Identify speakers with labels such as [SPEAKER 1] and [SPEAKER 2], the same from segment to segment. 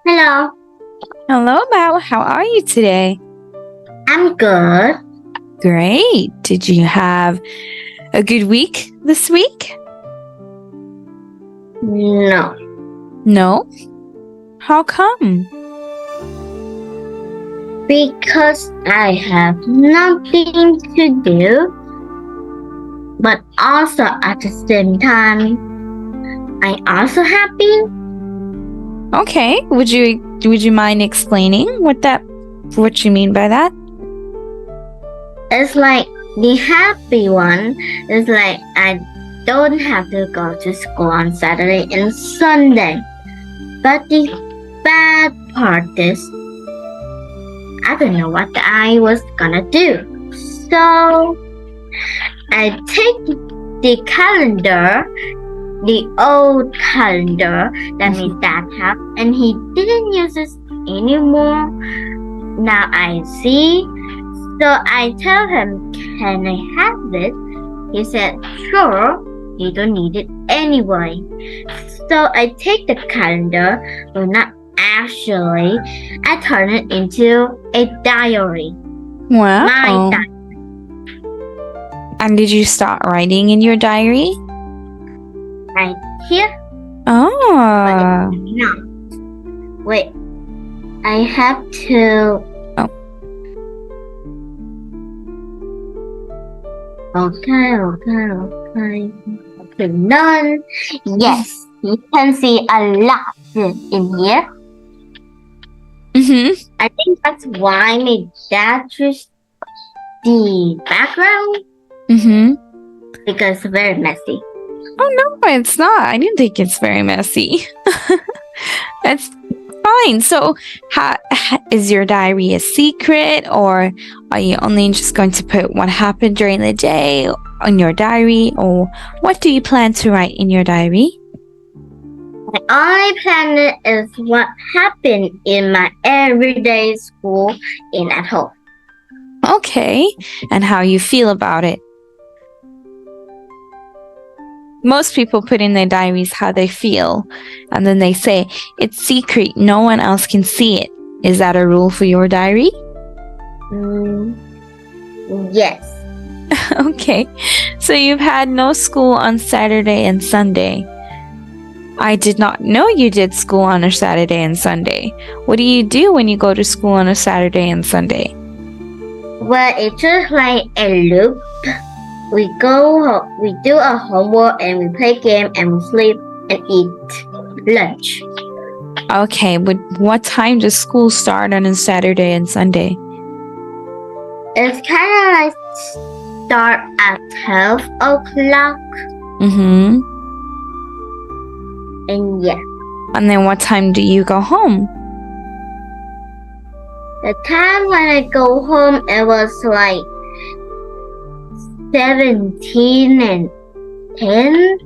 [SPEAKER 1] Hello,
[SPEAKER 2] Hello, Bao. How are you today?
[SPEAKER 1] I'm good.
[SPEAKER 2] Great. Did you have a good week this week?
[SPEAKER 1] No,
[SPEAKER 2] No? How come?
[SPEAKER 1] because I have nothing to do, but also at the same time, I'm also happy.
[SPEAKER 2] Okay. Would you mind explaining what you mean by that?
[SPEAKER 1] It's like the happy one is like I don't have to go to school on Saturday and Sunday. But the bad part is I don't know what I was gonna do. So I take the calendar, the old calendar that my dad had, and he didn't use it anymore. Now I see. So I tell him, can I have it? He said, sure, you don't need it anyway. So I take the calendar, but not actually. I turn it into a diary.
[SPEAKER 2] Wow.
[SPEAKER 1] My diary.
[SPEAKER 2] And did you start writing in your diary?
[SPEAKER 1] Right here.
[SPEAKER 2] Oh.
[SPEAKER 1] No. Wait. I have to. Okay. None. Yes, you can see a lot in here.
[SPEAKER 2] Mm-hmm.
[SPEAKER 1] I think that's why my dad chose the background.
[SPEAKER 2] Mm-hmm.
[SPEAKER 1] Because it's very messy.
[SPEAKER 2] Oh, no, it's not. I didn't think it's very messy. That's fine. So, is your diary a secret, or are you only just going to put what happened during the day on your diary, or what do you plan to write in your diary?
[SPEAKER 1] My only plan is what happened in my everyday school and at home.
[SPEAKER 2] Okay, and how you feel about it. Most people put in their diaries how they feel, and then they say, it's secret, no one else can see it. Is that a rule for your diary?
[SPEAKER 1] Yes.
[SPEAKER 2] Okay, so you've had no school on Saturday and Sunday. I did not know you did school on a Saturday and Sunday. What do you do when you go to school on a Saturday and Sunday?
[SPEAKER 1] Well, it's just like a loop. We do a homework and we play game and we sleep and eat lunch.
[SPEAKER 2] Okay, but what time does school start on a Saturday and Sunday?
[SPEAKER 1] It's kind of like start at 12 o'clock.
[SPEAKER 2] Mm-hmm.
[SPEAKER 1] And yeah.
[SPEAKER 2] And then what time do you go home?
[SPEAKER 1] The time when I go home, it was like 17 and 10.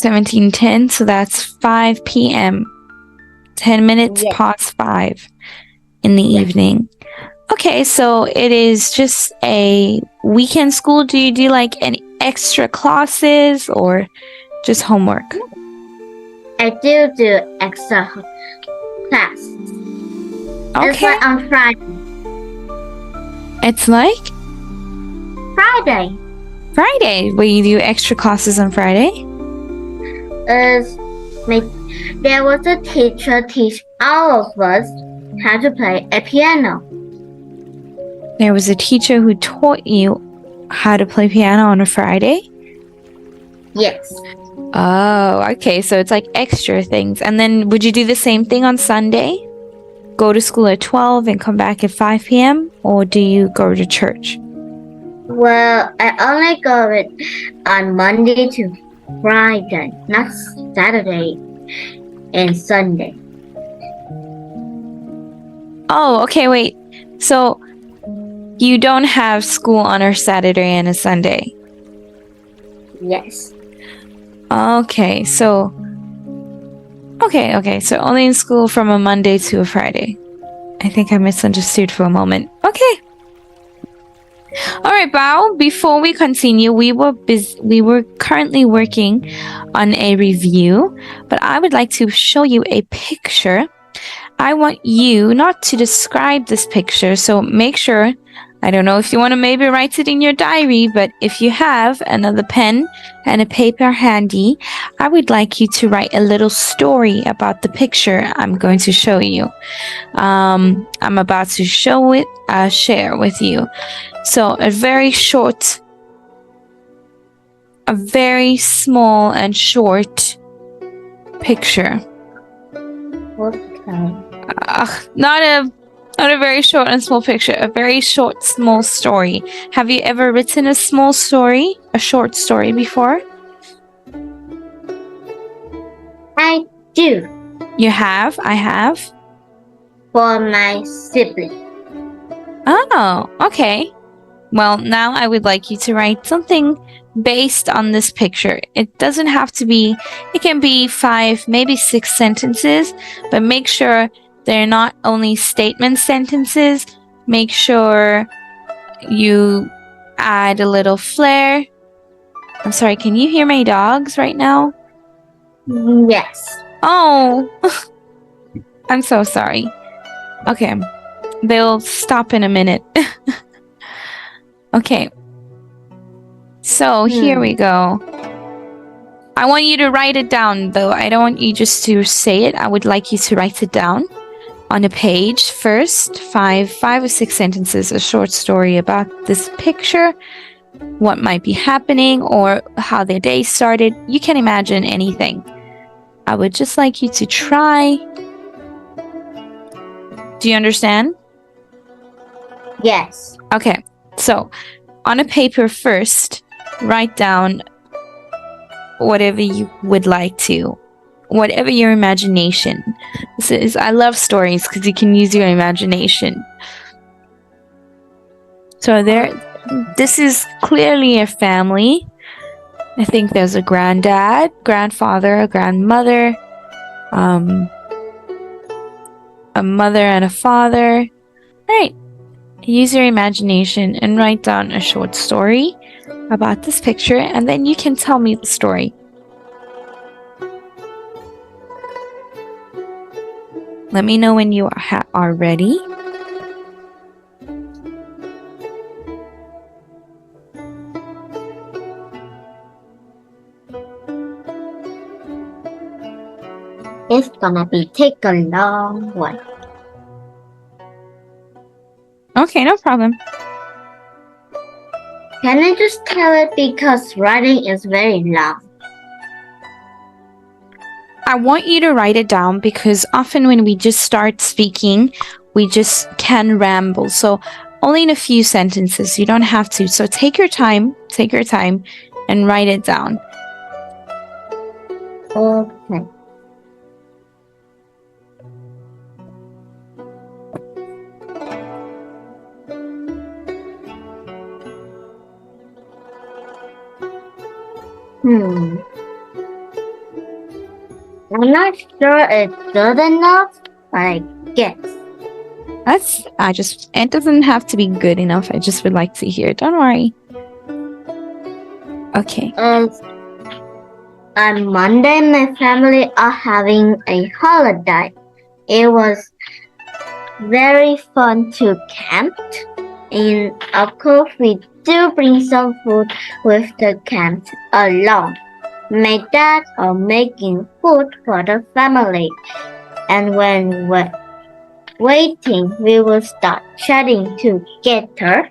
[SPEAKER 2] 17:10, so that's 5 p.m. 10 minutes past 5 in the evening. Okay, so it is just a weekend school. Do you do like any extra classes or just homework?
[SPEAKER 1] I do extra class.
[SPEAKER 2] Okay.
[SPEAKER 1] It's like on Friday.
[SPEAKER 2] It's like?
[SPEAKER 1] Friday.
[SPEAKER 2] Friday. Will you do extra classes on Friday?
[SPEAKER 1] There was a teacher teach all of us how to play a piano.
[SPEAKER 2] There was a teacher who taught you how to play piano on a Friday?
[SPEAKER 1] Yes.
[SPEAKER 2] Oh, okay. So it's like extra things. And then would you do the same thing on Sunday? Go to school at 12 and come back at 5 p.m.? Or do you go to church?
[SPEAKER 1] Well, I only go on Monday to Friday, not Saturday and Sunday.
[SPEAKER 2] Oh, okay, wait. So you don't have school on a Saturday and a Sunday?
[SPEAKER 1] Yes.
[SPEAKER 2] Okay, so only in school from a Monday to a Friday. I think I misunderstood for a moment. Okay. All right, Bao, before we continue, we were currently working on a review, but I would like to show you a picture. I want you not to describe this picture, so make sure, I don't know if you want to maybe write it in your diary, but if you have another pen and a paper handy, I would like you to write a little story about the picture I'm going to show you. I'm about to share with you. So a very small and short picture.
[SPEAKER 1] Okay.
[SPEAKER 2] Not a very short and small picture, a very short, small story. Have you ever written a short story before?
[SPEAKER 1] I do.
[SPEAKER 2] You have? I have?
[SPEAKER 1] For my sibling.
[SPEAKER 2] Oh, okay. Well, now I would like you to write something based on this picture. It doesn't have to be, it can be 5, maybe 6 sentences, but make sure they're not only statement sentences. Make sure you add a little flair. I'm sorry, can you hear my dogs right now?
[SPEAKER 1] Yes.
[SPEAKER 2] Oh, I'm so sorry. Okay, they'll stop in a minute. Okay. So here we go. I want you to write it down, though. I don't want you just to say it. I would like you to write it down on a page first. 5 or 6 sentences, a short story about this picture, what might be happening, or how their day started. You can imagine anything. I would just like you to try. Do you understand?
[SPEAKER 1] Yes.
[SPEAKER 2] Okay. So on a paper first, write down whatever you would like to, whatever your imagination. I love stories because you can use your imagination. So this is clearly a family. I think there's a granddad, grandfather, a grandmother, a mother and a father. All right. Use your imagination and write down a short story about this picture, and then you can tell me the story. Let me know when you are ready.
[SPEAKER 1] It's gonna take a long one.
[SPEAKER 2] Okay, no problem.
[SPEAKER 1] Can I just tell it because writing is very long?
[SPEAKER 2] I want you to write it down because often when we just start speaking, we just can ramble. So only in a few sentences, you don't have to. So take your time and write it down.
[SPEAKER 1] Okay. I'm not sure it's good enough, but I guess.
[SPEAKER 2] It doesn't have to be good enough. I just would like to hear it. Don't worry. Okay.
[SPEAKER 1] On Monday, my family are having a holiday. It was very fun to camp, and of course we do bring some food with the camp along. My dad are making food for the family, and when we're waiting, we will start chatting together.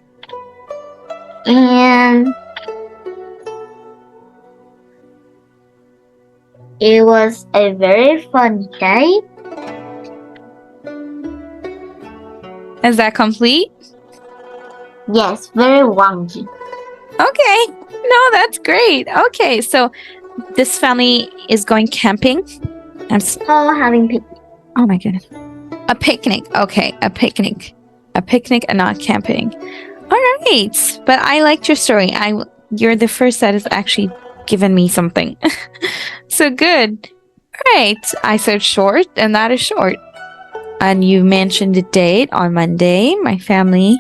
[SPEAKER 1] And it was a very fun day.
[SPEAKER 2] Is that complete?
[SPEAKER 1] Yes, very wonky.
[SPEAKER 2] Okay. No, that's great. Okay, so this family is going camping.
[SPEAKER 1] Having picnic.
[SPEAKER 2] Oh my goodness. A picnic. Okay, a picnic. A picnic and not camping. All right. But I liked your story. You're the first that has actually given me something. So good. All right. I said short, and that is short. And you mentioned the date on Monday. My family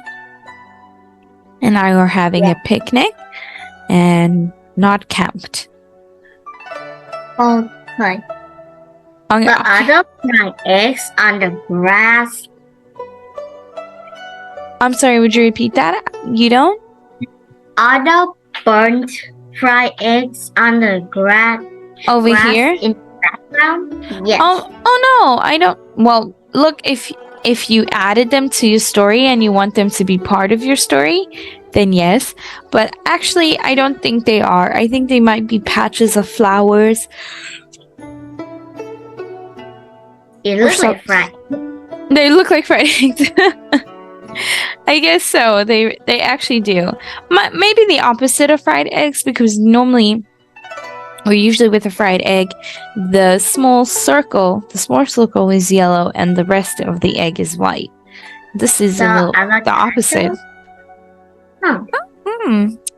[SPEAKER 2] and I are having a picnic and not camped.
[SPEAKER 1] Okay.
[SPEAKER 2] Okay.
[SPEAKER 1] But other fried eggs on the grass.
[SPEAKER 2] I'm sorry, would you repeat that? You don't?
[SPEAKER 1] Other burnt fried eggs on the grass.
[SPEAKER 2] Over here?
[SPEAKER 1] In the background? Yes.
[SPEAKER 2] Oh no, I don't. Well, look, if you added them to your story and you want them to be part of your story, then yes. But actually, I don't think they are. I think they might be patches of flowers.
[SPEAKER 1] It looks like fried.
[SPEAKER 2] They look like fried eggs. I guess so. They actually do. Maybe the opposite of fried eggs, because normally, or usually with a fried egg, the small circle is yellow and the rest of the egg is white. This is the opposite.
[SPEAKER 1] Huh.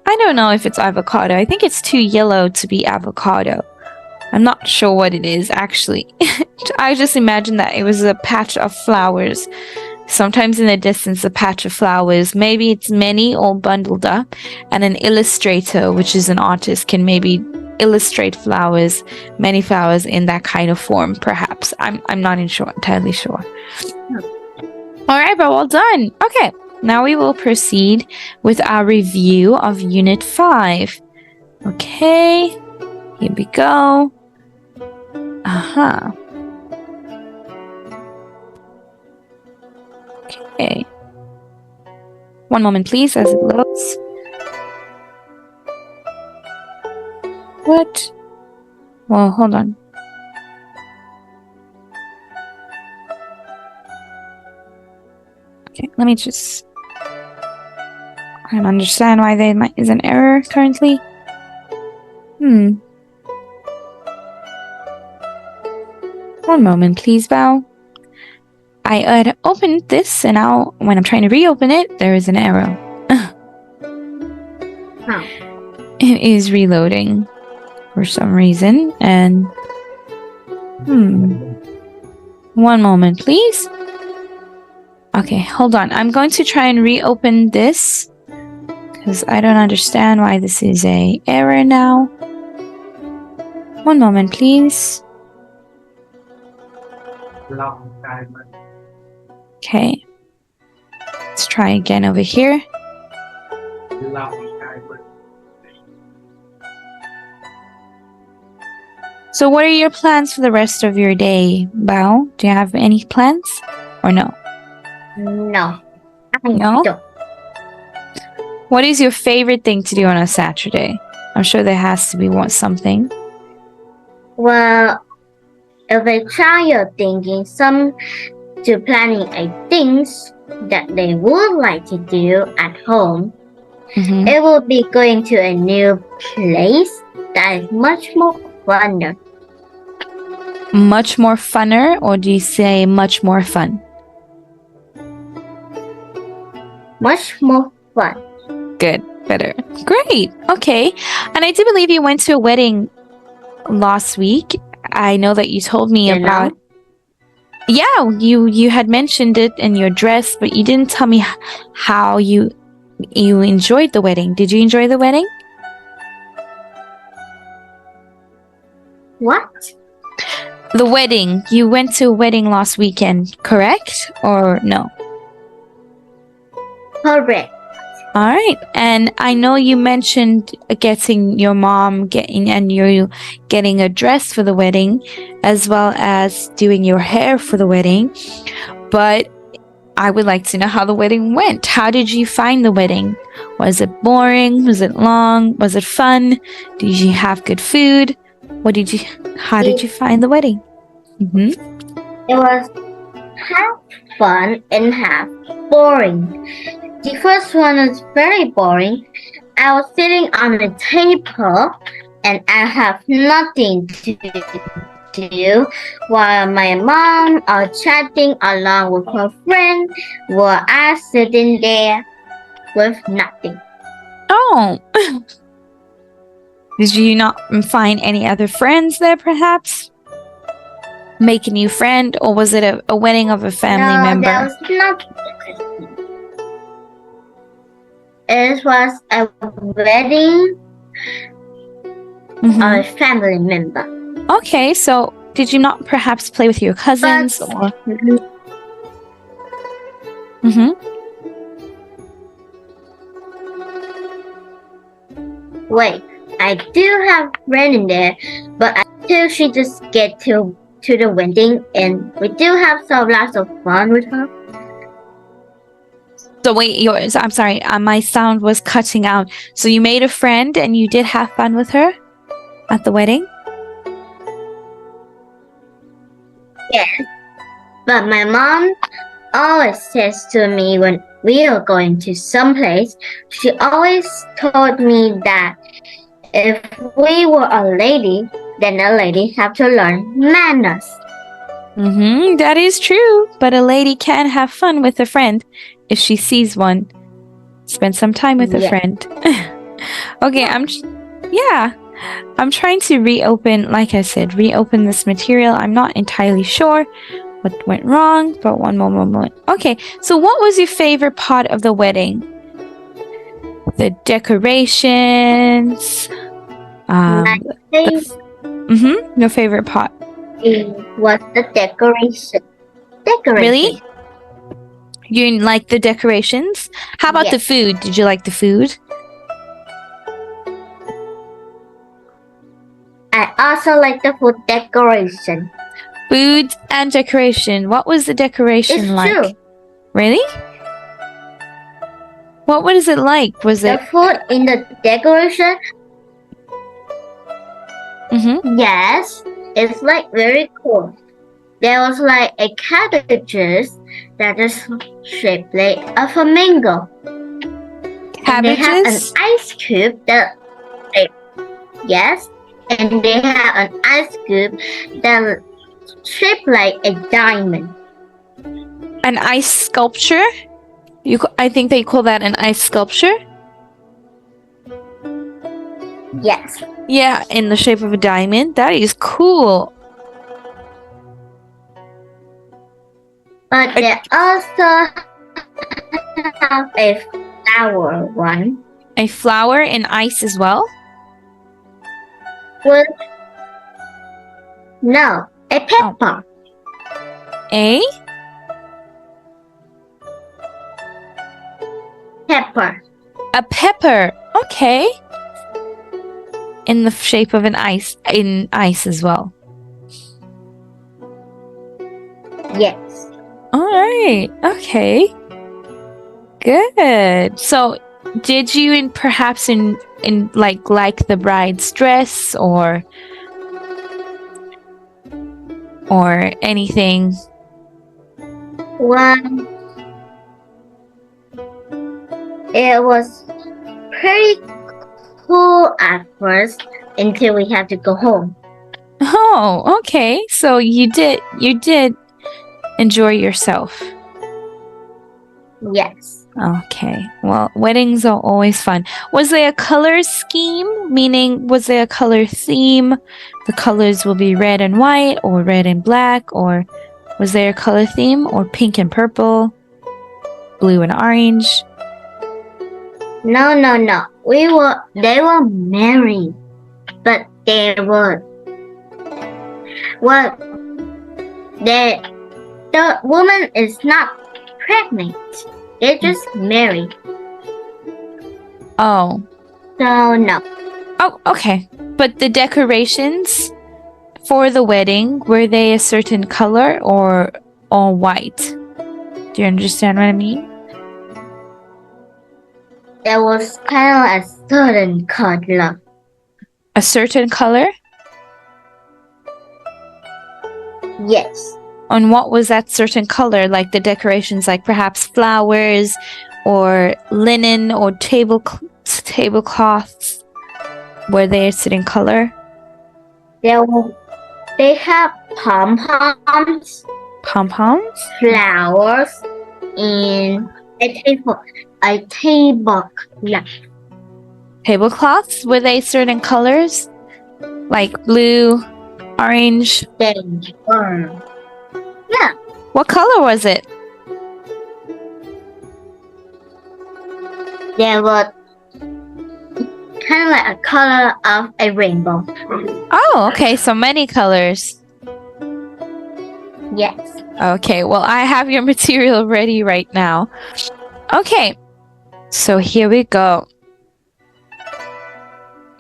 [SPEAKER 2] I don't know if it's avocado. I think it's too yellow to be avocado. I'm not sure what it is, actually. I just imagined that it was a patch of flowers. Sometimes in the distance, a patch of flowers. Maybe it's many all bundled up, and an illustrator, which is an artist, can maybe illustrate flowers, many flowers in that kind of form, perhaps. I'm not entirely sure. All right, but well done. Okay, now we will proceed with our review of Unit 5. Okay, here we go. Okay. One moment, please, as it loads. What? Well, hold on. Okay, let me just... I don't understand why there is an error currently. One moment, please, Val. I had opened this, and now when I'm trying to reopen it, there is an error. It is reloading for some reason, and... One moment, please. Okay, hold on. I'm going to try and reopen this, because I don't understand why this is an error now. One moment, please. Okay. Let's try again over here. So what are your plans for the rest of your day, Bao? Do you have any plans? Or no?
[SPEAKER 1] No.
[SPEAKER 2] No?
[SPEAKER 1] Don't.
[SPEAKER 2] What is your favorite thing to do on a Saturday? I'm sure there has to be something.
[SPEAKER 1] Well, if a child are thinking to planning things that they would like to do at home, it will be going to a new place that is much more funner.
[SPEAKER 2] Much more funner, or do you say much more fun?
[SPEAKER 1] Much more fun.
[SPEAKER 2] Good, better. Great, okay. And I do believe you went to a wedding last week. I know that you told me about... Yeah, you had mentioned it in your dress, but you didn't tell me how you enjoyed the wedding. Did you enjoy the wedding?
[SPEAKER 1] What?
[SPEAKER 2] The wedding. You went to a wedding last weekend, correct? Or no?
[SPEAKER 1] Correct.
[SPEAKER 2] All right. And I know you mentioned getting your mom getting a dress for the wedding, as well as doing your hair for the wedding. But I would like to know how the wedding went. How did you find the wedding? Was it boring? Was it long? Was it fun? Did you have good food? How did you find the wedding?
[SPEAKER 1] It was half fun and half boring. The first one was very boring. I was sitting on the table and I have nothing to do while my mom was chatting along with her friend, while I sitting there with nothing.
[SPEAKER 2] Oh. Did you not find any other friends there, perhaps? Make a new friend, or was it a wedding of a family member?
[SPEAKER 1] No, there was not. It was a wedding
[SPEAKER 2] Mhm.
[SPEAKER 1] of a family member.
[SPEAKER 2] Okay, so did you not perhaps play with your cousins or? Mhm.
[SPEAKER 1] Wait, I do have friend in there, but until she just get to the wedding, and we do have some lots of fun with her.
[SPEAKER 2] So wait, I'm sorry, my sound was cutting out. So you made a friend and you did have fun with her at the wedding?
[SPEAKER 1] Yes, but my mom always says to me when we are going to some place, she always told me that if we were a lady, then a lady have to learn manners.
[SPEAKER 2] That is true. But a lady can have fun with a friend if she sees one. Spend some time with a
[SPEAKER 1] Yeah.
[SPEAKER 2] friend. Okay, I'm trying to reopen, like I said, reopen this material. I'm not entirely sure what went wrong, but one moment. Okay, so what was your favorite part of the wedding? The decorations. Your favorite part.
[SPEAKER 1] It was the decoration.
[SPEAKER 2] Really? You didn't like the decorations? How about the food? Did you like the food?
[SPEAKER 1] I also like the food decoration.
[SPEAKER 2] Food and decoration. What was the decoration like?
[SPEAKER 1] It's true.
[SPEAKER 2] Really? What was it like? Was
[SPEAKER 1] The
[SPEAKER 2] it
[SPEAKER 1] food in the decoration? Yes, it's like very cool. There was like a cabbages that is shaped like a flamingo. And they have an ice cube that, yes, and they have an ice cube that shaped like a diamond.
[SPEAKER 2] An ice sculpture? I think they call that an ice sculpture.
[SPEAKER 1] Yes.
[SPEAKER 2] Yeah, in the shape of a diamond. That is cool.
[SPEAKER 1] But they also have a flower one.
[SPEAKER 2] A flower in ice as well?
[SPEAKER 1] No, a pepper.
[SPEAKER 2] A?
[SPEAKER 1] Pepper.
[SPEAKER 2] A pepper. Okay. In the shape of an ice, in ice as well.
[SPEAKER 1] Yes.
[SPEAKER 2] All right. Okay. Good. So, did you perhaps like the bride's dress or anything?
[SPEAKER 1] Well, it was pretty cool at first until we had to go home.
[SPEAKER 2] Oh, okay. So you did enjoy yourself.
[SPEAKER 1] Yes.
[SPEAKER 2] Okay. Well, weddings are always fun. Was there a color scheme? Meaning, was there a color theme? The colors will be red and white, or red and black, or was there a color theme? Or pink and purple, blue and orange?
[SPEAKER 1] No. They were married, but they were. Well, the woman is not pregnant. They just married.
[SPEAKER 2] Oh.
[SPEAKER 1] So no.
[SPEAKER 2] Oh, okay. But the decorations for the wedding, were they a certain color or all white? Do you understand what I mean?
[SPEAKER 1] There was kind of a certain color.
[SPEAKER 2] A certain color?
[SPEAKER 1] Yes.
[SPEAKER 2] On what was that certain color? Like the decorations, like perhaps flowers or linen or tablecloths? Were they a certain color?
[SPEAKER 1] They have pom-poms.
[SPEAKER 2] Pom-poms?
[SPEAKER 1] Flowers and a tablecloth.
[SPEAKER 2] Tablecloths? Were they certain colors? Like blue, orange?
[SPEAKER 1] They were. Yeah.
[SPEAKER 2] What color was it?
[SPEAKER 1] There was kind of like a color of a rainbow.
[SPEAKER 2] Oh, okay. So many colors.
[SPEAKER 1] Yes.
[SPEAKER 2] Okay, well, I have your material ready right now. Okay, so here we go.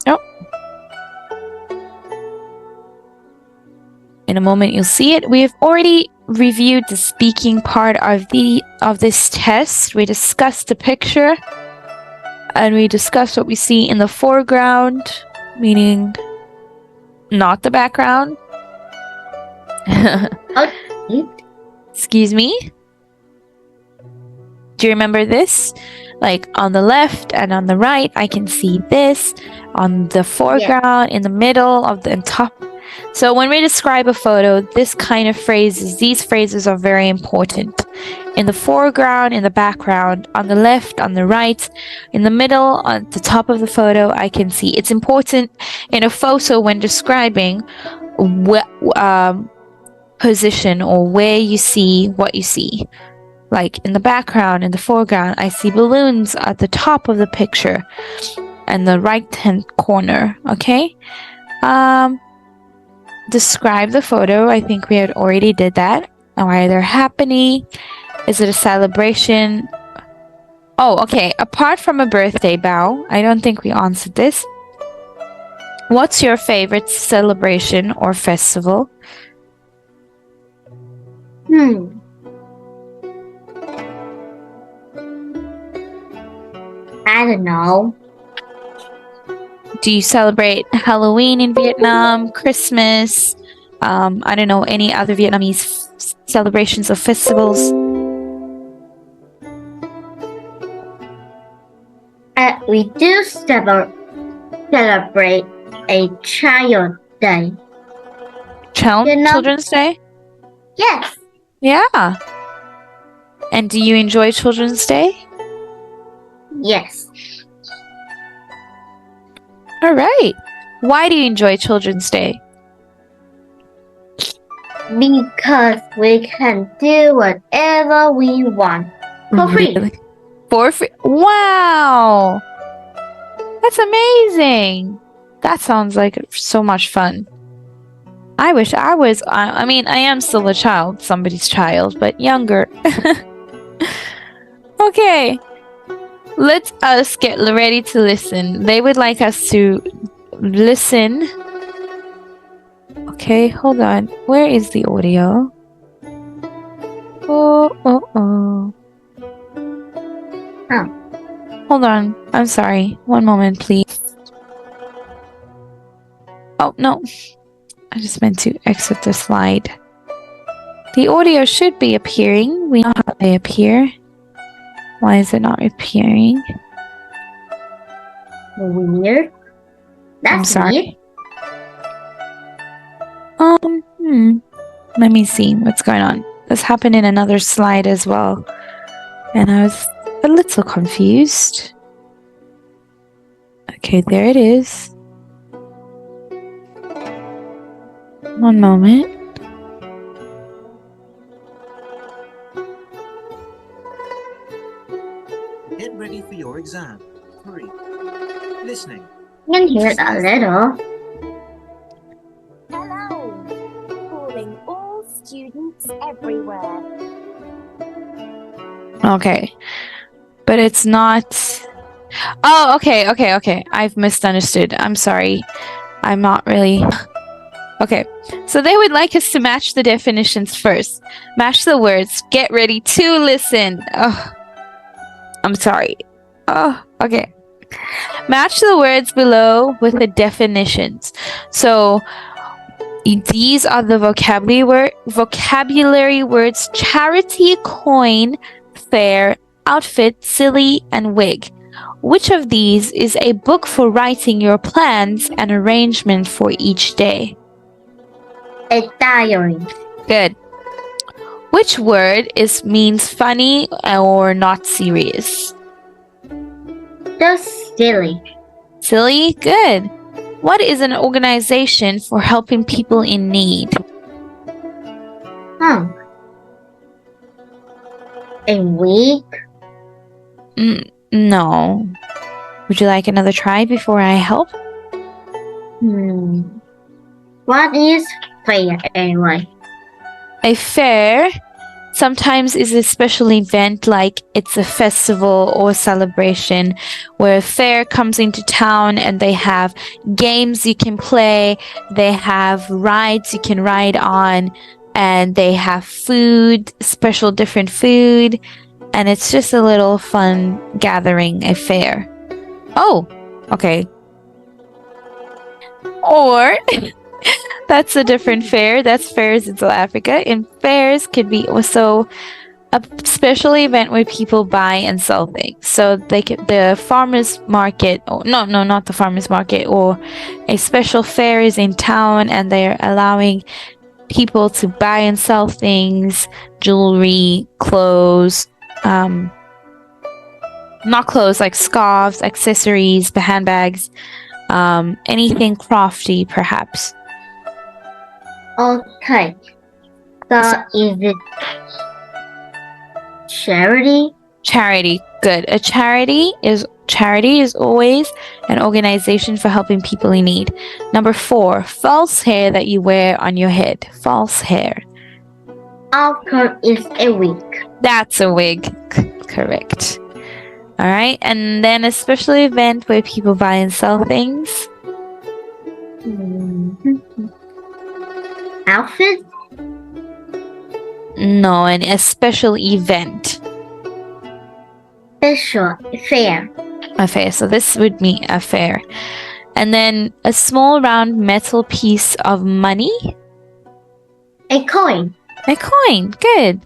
[SPEAKER 2] Oh. In a moment, you'll see it. We have already reviewed the speaking part of this test. We discussed the picture, and we discussed what we see in the foreground, meaning not the background.
[SPEAKER 1] Okay.
[SPEAKER 2] Excuse me? Do you remember this? Like on the left and on the right, I can see this. On the foreground, in the middle, of the top. So when we describe a photo, these phrases are very important. In the foreground, in the background, on the left, on the right, in the middle, on the top of the photo, I can see. It's important in a photo when describing position or where you see what you see. Like in the background, in the foreground, I see balloons at the top of the picture and the right-hand corner. Okay. Describe the photo. I think we had already did that. Why they're happy? Is it a celebration? Oh, okay. Apart from a birthday, Bao, I don't think we answered this. What's your favorite celebration or festival?
[SPEAKER 1] I don't know.
[SPEAKER 2] Do you celebrate Halloween in Vietnam, Christmas? I don't know, any other Vietnamese celebrations or festivals?
[SPEAKER 1] We do celebrate a Child Day.
[SPEAKER 2] Children's Day?
[SPEAKER 1] Yes.
[SPEAKER 2] Yeah. And do you enjoy Children's Day?
[SPEAKER 1] Yes.
[SPEAKER 2] All right. Why do you enjoy Children's Day?
[SPEAKER 1] Because we can do whatever we want for free.
[SPEAKER 2] Really? For free? Wow. That's amazing. That sounds like so much fun. I wish I was, I mean, I am still a child, somebody's child, but younger. Okay. Let us get ready to listen. They would like us to listen. Okay, hold on. Where is the audio? Oh. Hold on. I'm sorry. One moment, please. Oh, no. I just meant to exit the slide. The audio should be appearing. We know how they appear. Why is it not appearing?
[SPEAKER 1] Weird. That's
[SPEAKER 2] I'm sorry.
[SPEAKER 1] weird.
[SPEAKER 2] Let me see what's going on. This happened in another slide as well. And I was a little confused. Okay, there it is. One moment.
[SPEAKER 3] Get ready for your exam. Hurry. Listening.
[SPEAKER 1] Can hear it a little.
[SPEAKER 4] Hello! Calling all students everywhere.
[SPEAKER 2] Okay. But it's not... Oh, okay. I've misunderstood. I'm sorry. I'm not really... Okay. So they would like us to match the definitions first. Match the words. Get ready to listen. Oh, I'm sorry. Oh, okay. Match the words below with the definitions. So these are the vocabulary words: charity, coin, fair, outfit, silly, and wig. Which of these is a book for writing your plans and arrangement for each day?
[SPEAKER 1] A diary.
[SPEAKER 2] Good. Which word means funny or not serious?
[SPEAKER 1] Just silly.
[SPEAKER 2] Silly? Good. What is an organization for helping people in need?
[SPEAKER 1] A week.
[SPEAKER 2] No. Would you like another try before I help?
[SPEAKER 1] What is fair anyway?
[SPEAKER 2] A fair sometimes is a special event, like it's a festival or celebration where a fair comes into town and they have games you can play, they have rides you can ride on, and they have food, special different food, and it's just a little fun gathering, a fair. Oh, okay. Or that's a different fair. That's fairs in South Africa. And fairs could be also a special event where people buy and sell things. So the farmers market, not the farmers market, or a special fair is in town and they're allowing people to buy and sell things, jewelry, clothes, not clothes, like scarves, accessories, handbags, anything crafty perhaps.
[SPEAKER 1] Okay. So is it charity?
[SPEAKER 2] Charity, good. A charity is always an organization for helping people in need. Number 4, false hair that you wear on your head. False hair.
[SPEAKER 1] Outcome is a wig.
[SPEAKER 2] That's a wig. Correct. All right, and then a special event where people buy and sell things.
[SPEAKER 1] Outfit?
[SPEAKER 2] No, a special event.
[SPEAKER 1] Special fair.
[SPEAKER 2] A fair. So this would be a fair. And then a small round metal piece of money.
[SPEAKER 1] A coin.
[SPEAKER 2] A coin. Good.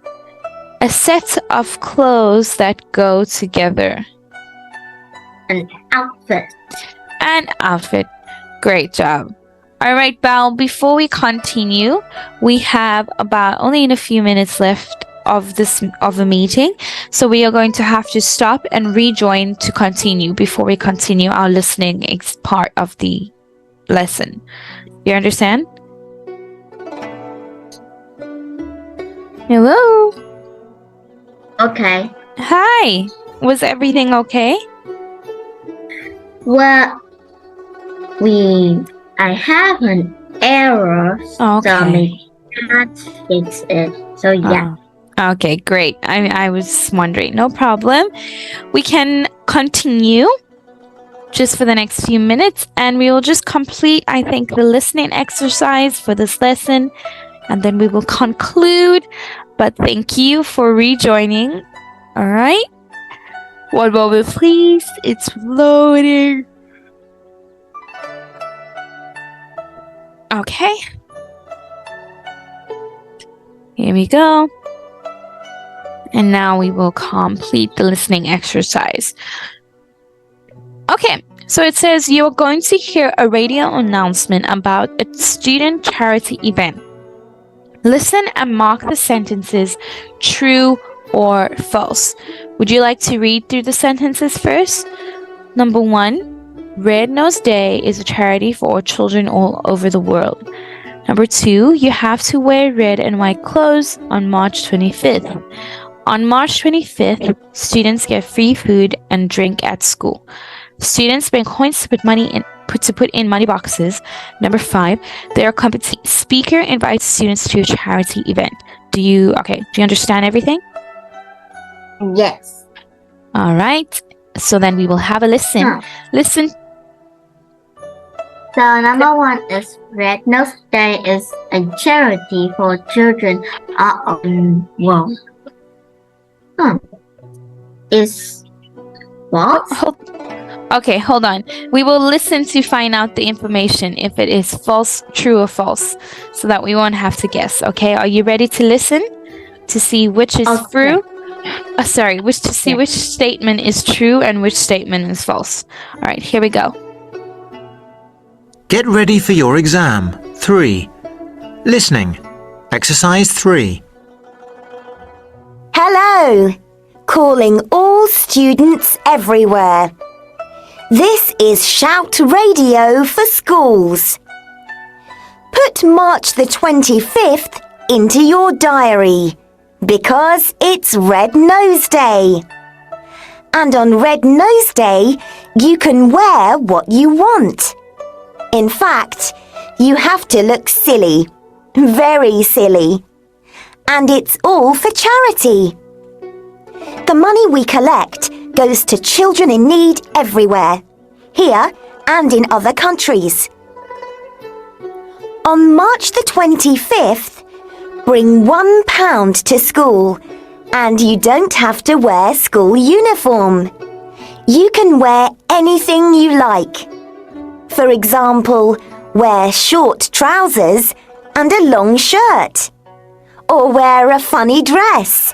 [SPEAKER 2] A set of clothes that go together.
[SPEAKER 1] An outfit.
[SPEAKER 2] An outfit. Great job. All right, Belle, before we continue, we have about only in a few minutes left of the meeting. So we are going to have to stop and rejoin to continue before we continue our listening part of the lesson. You understand? Hello?
[SPEAKER 1] Okay.
[SPEAKER 2] Hi. Was everything okay?
[SPEAKER 1] Well, I have an error, so we can't fix it. So yeah.
[SPEAKER 2] Okay, great. I was wondering. No problem. We can continue just for the next few minutes, and we will just complete, I think, the listening exercise for this lesson, and then we will conclude. But thank you for rejoining. All right. One moment, please. It's loading. Okay. Here we go. And now we will complete the listening exercise. Okay, so it says you're going to hear a radio announcement about a student charity event. Listen and mark the sentences true or false. Would you like to read through the sentences first? Number 1, Red Nose Day is a charity for children all over the world. Number 2, you have to wear red and white clothes on March 25th. On March 25th, students get free food and drink at school. Students bring coins to put in money boxes. Number 5, their speaker invites students to a charity event. Do you understand everything?
[SPEAKER 1] Yes.
[SPEAKER 2] All right. So then we will have a listen. Listen.
[SPEAKER 1] So number 1 is Red Nose Day is a charity for children all over the world. Is what?
[SPEAKER 2] Okay, hold on. We will listen to find out the information if it is false, true, or false, so that we won't have to guess. Okay, are you ready to listen to see which is true? Which statement is true and which statement is false. All right, here we go.
[SPEAKER 3] Get ready for your exam. 3. Listening. Exercise 3.
[SPEAKER 5] Hello! Calling all students everywhere. This is Shout Radio for Schools. Put March the 25th into your diary because it's Red Nose Day. And on Red Nose Day, you can wear what you want. In fact, you have to look silly, very silly. And it's all for charity. The money we collect goes to children in need everywhere, here and in other countries. On March the 25th, bring £1 to school, and you don't have to wear school uniform. You can wear anything you like. For example, wear short trousers and a long shirt. Or wear a funny dress.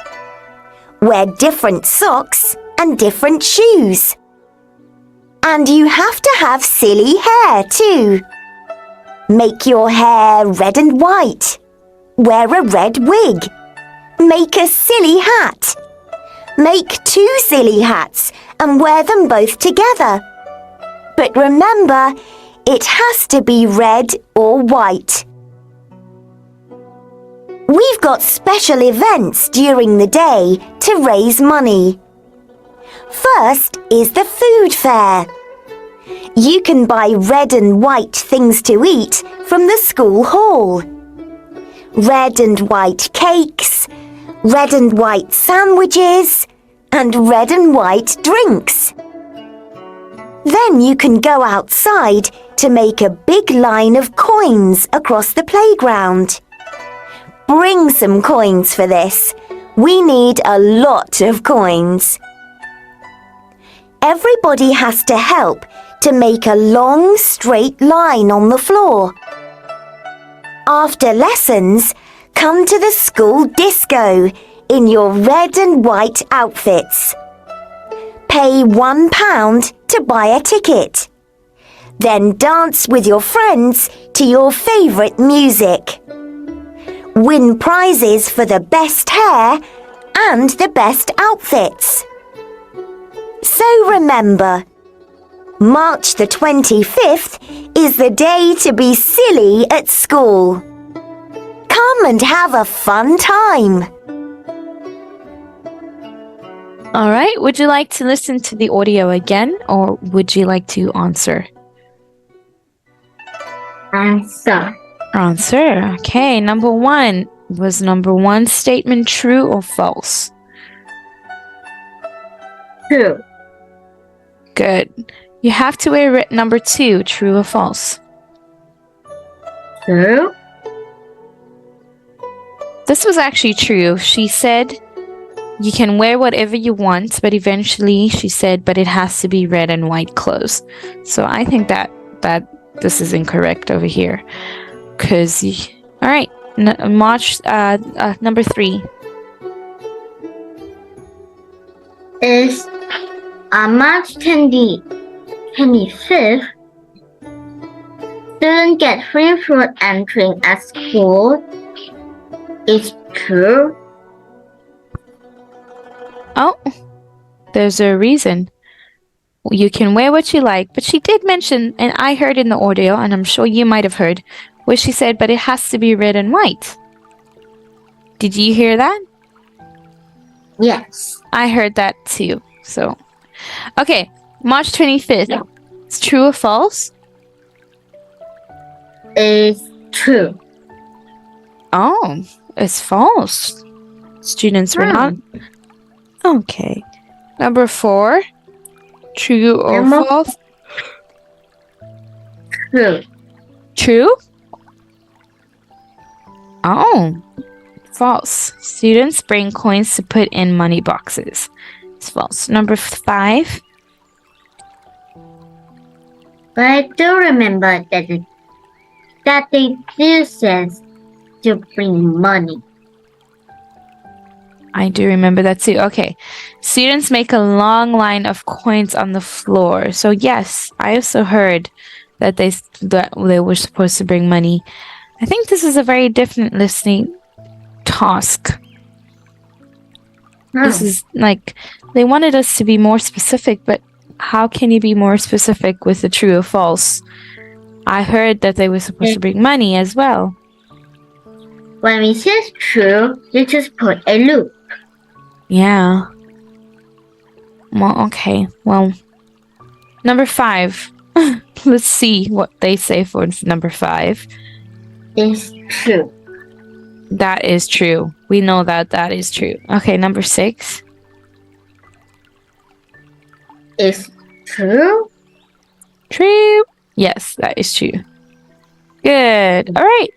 [SPEAKER 5] Wear different socks and different shoes. And you have to have silly hair too. Make your hair red and white. Wear a red wig. Make a silly hat. Make 2 silly hats and wear them both together. But remember, it has to be red or white. We've got special events during the day to raise money. First is the food fair. You can buy red and white things to eat from the school hall. Red and white cakes, red and white sandwiches, and red and white drinks. Then you can go outside to make a big line of coins across the playground. Bring some coins for this. We need a lot of coins. Everybody has to help to make a long straight line on the floor. After lessons, come to the school disco in your red and white outfits. Pay £1 to buy a ticket. Then dance with your friends to your favourite music. Win prizes for the best hair and the best outfits. So remember, March the 25th is the day to be silly at school. Come and have a fun time.
[SPEAKER 2] All right. Would you like to listen to the audio again, or would you like to answer?
[SPEAKER 1] Answer.
[SPEAKER 2] Answer. Okay. Number 1. Was number 1 statement true or false?
[SPEAKER 1] True.
[SPEAKER 2] Good. You have to wear number 2. True or false?
[SPEAKER 1] True.
[SPEAKER 2] This was actually true. She said you can wear whatever you want, but eventually she said, but it has to be red and white clothes. So I think that this is incorrect over here. Because, all right, March, number 3.
[SPEAKER 1] Is on March 25th, students get free fruit and drink at school. It's true.
[SPEAKER 2] Oh, there's a reason. You can wear what you like, but she did mention, and I heard in the audio, and I'm sure you might have heard, where she said, but it has to be red and white. Did you hear that?
[SPEAKER 1] Yes.
[SPEAKER 2] I heard that too. So, okay, March 25th.
[SPEAKER 1] Yeah.
[SPEAKER 2] It's true or false?
[SPEAKER 1] It's true.
[SPEAKER 2] Oh, it's false. Students were not. Okay. Number 4. True or
[SPEAKER 1] Number-
[SPEAKER 2] false?
[SPEAKER 1] True.
[SPEAKER 2] True? Oh, false. Students bring coins to put in money boxes. It's false. Number 5.
[SPEAKER 1] But I do remember that they do says to bring money.
[SPEAKER 2] I do remember that too. Okay. Students make a long line of coins on the floor. So yes, I also heard that they were supposed to bring money. I think this is a very different listening task. This is like, they wanted us to be more specific, but how can you be more specific with the true or false? I heard that they were supposed to bring money as well.
[SPEAKER 1] When we say true, you just put a loop.
[SPEAKER 2] Yeah. Well, okay. Well, number 5. Let's see what they say for number 5.
[SPEAKER 1] Is true.
[SPEAKER 2] That is true. We know that that is true. Okay, number 6.
[SPEAKER 1] Is true.
[SPEAKER 2] True. Yes, that is true. Good. All right.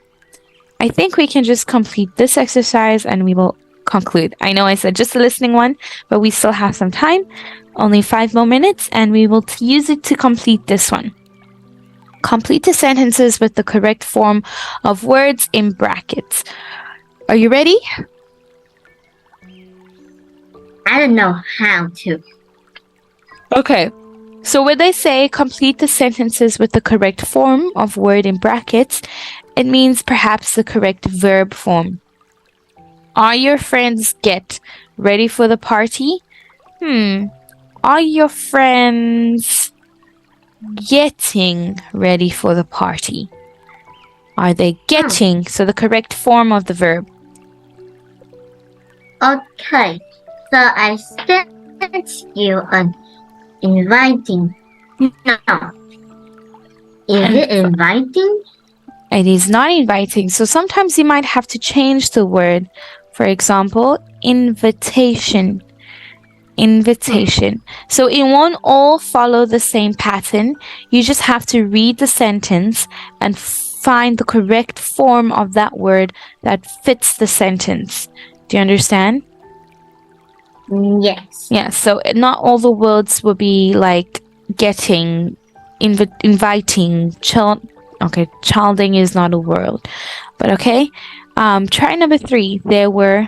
[SPEAKER 2] I think we can just complete this exercise and we will conclude. I know I said just a listening one, but we still have some time. Only 5 more minutes and we will use it to complete this one. Complete the sentences with the correct form of words in brackets. Are you ready?
[SPEAKER 1] I don't know how to.
[SPEAKER 2] Okay. So when they say complete the sentences with the correct form of word in brackets, it means perhaps the correct verb form. Are your friends get ready for the party? Are your friends getting ready for the party? Are they getting? So the correct form of the verb.
[SPEAKER 1] Okay. So I sent you an inviting. No. Is it inviting?
[SPEAKER 2] It is not inviting. So sometimes you might have to change the word. For example, invitation. Invitation. So it won't all follow the same pattern. You just have to read the sentence and find the correct form of that word that fits the sentence. Do you understand?
[SPEAKER 1] Yes.
[SPEAKER 2] Yeah, so not all the words will be like getting, inviting, okay, childing is not a word. But okay. Try number 3. There were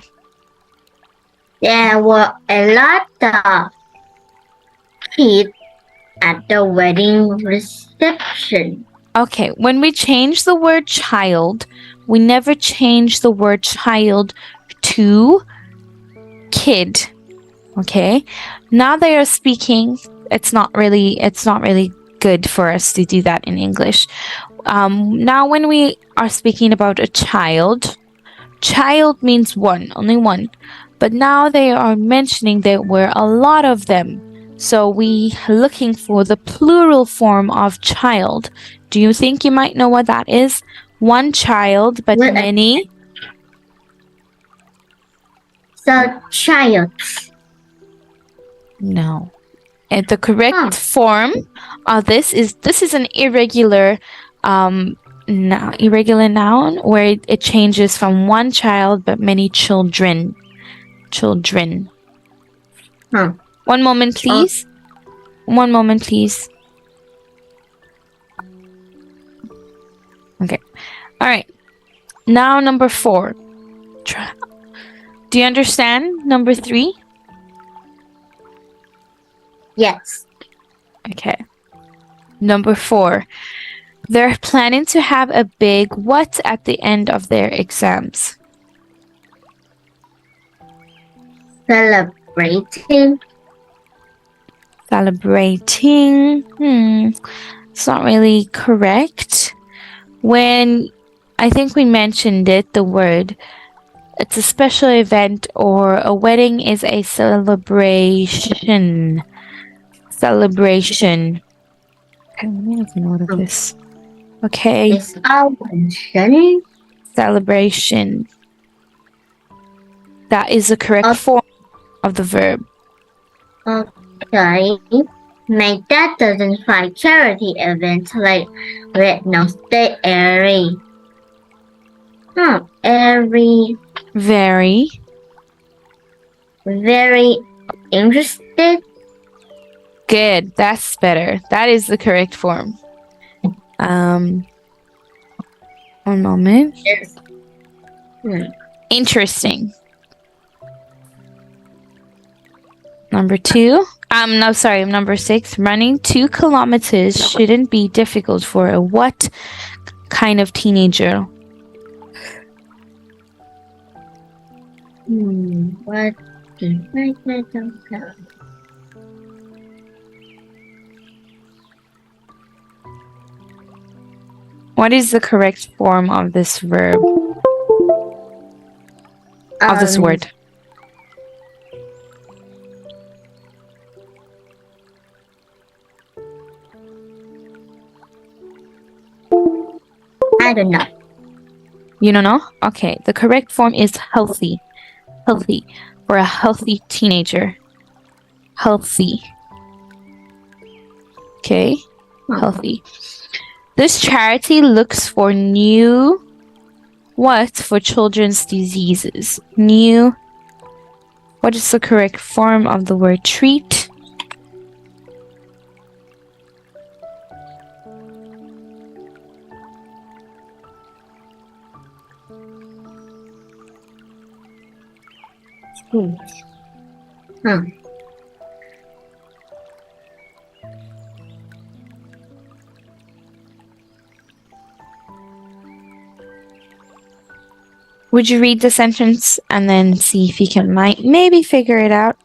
[SPEAKER 1] a lot of kids at the wedding reception.
[SPEAKER 2] Okay, when we change the word child, we never change the word child to kid. Okay? Now they are speaking, it's not really good for us to do that in English. Now when we are speaking about a child means one, only one. But now they are mentioning there were a lot of them. So we are looking for the plural form of child. Do you think you might know what that is? One child, but
[SPEAKER 1] Well,
[SPEAKER 2] many.
[SPEAKER 1] So child.
[SPEAKER 2] No. And the correct form of this is an irregular irregular noun where it changes from one child but many children. Children. One moment, please. One moment, please. Okay. All right. Now number 4. Do you understand number 3?
[SPEAKER 1] Yes.
[SPEAKER 2] Okay. Number 4. They're planning to have a big what at the end of their exams?
[SPEAKER 1] Celebrating.
[SPEAKER 2] Celebrating. It's not really correct. When I think we mentioned it, the word, it's a special event or a wedding is a celebration. Celebration. Okay, let me make a note of this. Okay.
[SPEAKER 1] It's celebration.
[SPEAKER 2] Celebration. That is the correct form of the verb.
[SPEAKER 1] Okay. My dad doesn't find charity events like Wednesday airy.
[SPEAKER 2] Very.
[SPEAKER 1] Very interested.
[SPEAKER 2] Good. That's better. That is the correct form. One moment.
[SPEAKER 1] Yes.
[SPEAKER 2] Interesting. Number 2. Number 6. Running 2 kilometers shouldn't be difficult for a what kind of teenager?
[SPEAKER 1] What?
[SPEAKER 2] What is the correct form of this verb? Of this word?
[SPEAKER 1] I don't know.
[SPEAKER 2] You don't know? Okay, the correct form is healthy. Healthy. For a healthy teenager. Healthy. Okay, healthy. This charity looks for new what for children's diseases? New. What is the correct form of the word treat?
[SPEAKER 1] Huh.
[SPEAKER 2] Would you read the sentence and then see if you can maybe figure it out?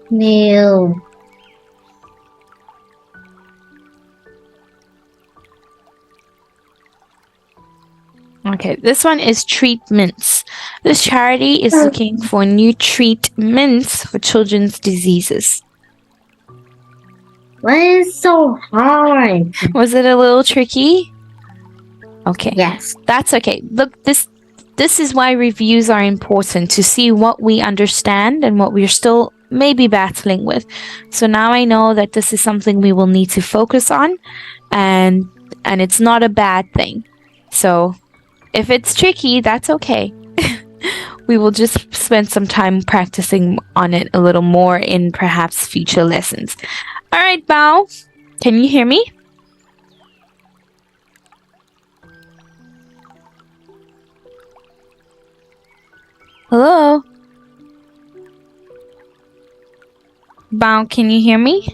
[SPEAKER 1] Nhiều.
[SPEAKER 2] Okay, this one is treatments. This charity is looking for new treatments for children's diseases.
[SPEAKER 1] Why is so hard?
[SPEAKER 2] Was it a little tricky? Okay.
[SPEAKER 1] Yes.
[SPEAKER 2] That's okay. Look, this is why reviews are important, to see what we understand and what we're still maybe battling with. So now I know that this is something we will need to focus on, and it's not a bad thing. So if it's tricky, that's okay. We will just spend some time practicing on it a little more in perhaps future lessons. All right, Bao, can you hear me? Hello? Bao, can you hear me?